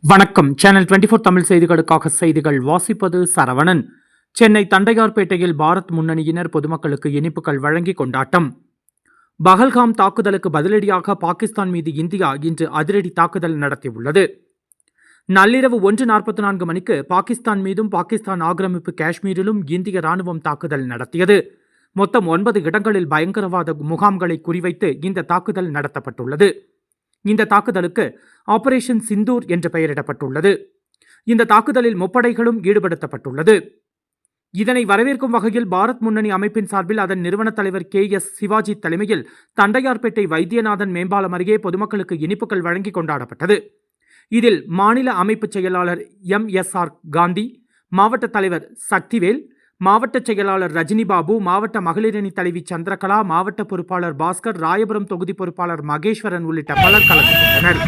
வணக்கம். சேனல் 24 தமிழ் செய்திகளுக்காக செய்திகள் வாசிப்பது சரவணன். சென்னை தண்டையார்பேட்டையில் பாரத் முன்னணியினர் பொதுமக்களுக்கு இனிப்புகள் வழங்கி கொண்டாட்டம். பஹல்காம் தாக்குதலுக்கு பதிலடியாக பாகிஸ்தான் மீது இந்தியா இன்று அதிரடி தாக்குதல் நடத்தியுள்ளது. நள்ளிரவு 1:44 மணிக்கு பாகிஸ்தான் மீதும் பாகிஸ்தான் ஆக்கிரமிப்பு காஷ்மீரிலும் இந்திய ராணுவம் தாக்குதல் நடத்தியது. மொத்தம் 9 இடங்களில் பயங்கரவாத முகாம்களை குறிவைத்து இந்த தாக்குதல் நடத்தப்பட்டுள்ளது. இந்த தாக்குதலுக்கு ஆபரேஷன் சிந்தூர் என்று பெயரிடப்பட்டுள்ளது. இந்த தாக்குதலில் முப்படைகளும் ஈடுபடுத்தப்பட்டுள்ளது. இதனை வரவேற்கும் வகையில் பாரத் முன்னணி அமைப்பின் சார்பில் அதன் நிறுவன தலைவர் KS சிவாஜி தலைமையில் தண்டையார்பேட்டை வைத்தியநாதன் மேம்பாலம் அருகே பொதுமக்களுக்கு இனிப்புகள் வழங்கி கொண்டாடப்பட்டது. இதில் மாநில அமைப்பு செயலாளர் MSR காந்தி, மாவட்ட தலைவர் சக்திவேல், மாவட்ட செயலாளர் ரஜினிபாபு, மாவட்ட மகளிரணி தலைவி சந்திரகலா, மாவட்ட பொறுப்பாளர் பாஸ்கர், ராயபுரம் தொகுதி பொறுப்பாளர் மகேஸ்வரன் உள்ளிட்ட பலர் கலந்து கொண்டனர்.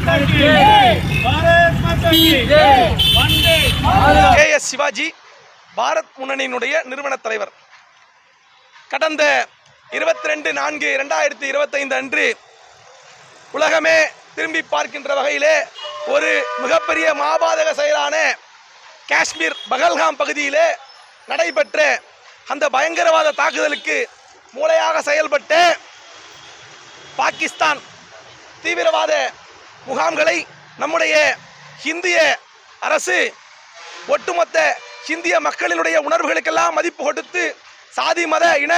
KS சிவாஜி பாரத் முன்னணியினுடைய நிறுவன தலைவர். கடந்த 22/4/2025 அன்று உலகமே திரும்பி பார்க்கின்ற வகையிலே ஒரு மிகப்பெரிய மாபாதக செயலான காஷ்மீர் பஹல்காம் பகுதியிலே நடைபெற்ற அந்த பயங்கரவாத தாக்குதலுக்கு மூளையாக செயல்பட்ட பாகிஸ்தான் தீவிரவாத முகாம்களை நம்முடைய இந்திய அரசு ஒட்டுமொத்த இந்திய மக்களினுடைய உணர்வுகளுக்கெல்லாம் மதிப்பு கொடுத்து சாதி மத இன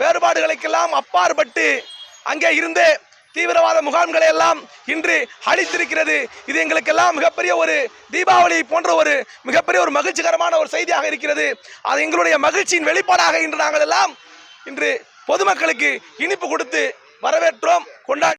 வேறுபாடுகளுக்கெல்லாம் அப்பாற்பட்டு அங்கே இருந்த தீவிரவாத முகாம்களை எல்லாம் இன்று அழித்திருக்கிறது. இது எங்களுக்கெல்லாம் மிகப்பெரிய ஒரு தீபாவளி போன்ற ஒரு மிகப்பெரிய ஒரு மகிழ்ச்சிகரமான ஒரு செய்தியாக இருக்கிறது. அது எங்களுடைய மகிழ்ச்சியின் வெளிப்பாடாக இன்று நாங்கள் எல்லாம் இன்று பொதுமக்களுக்கு இனிப்பு கொடுத்து வரவேற்றோம், கொண்டாடி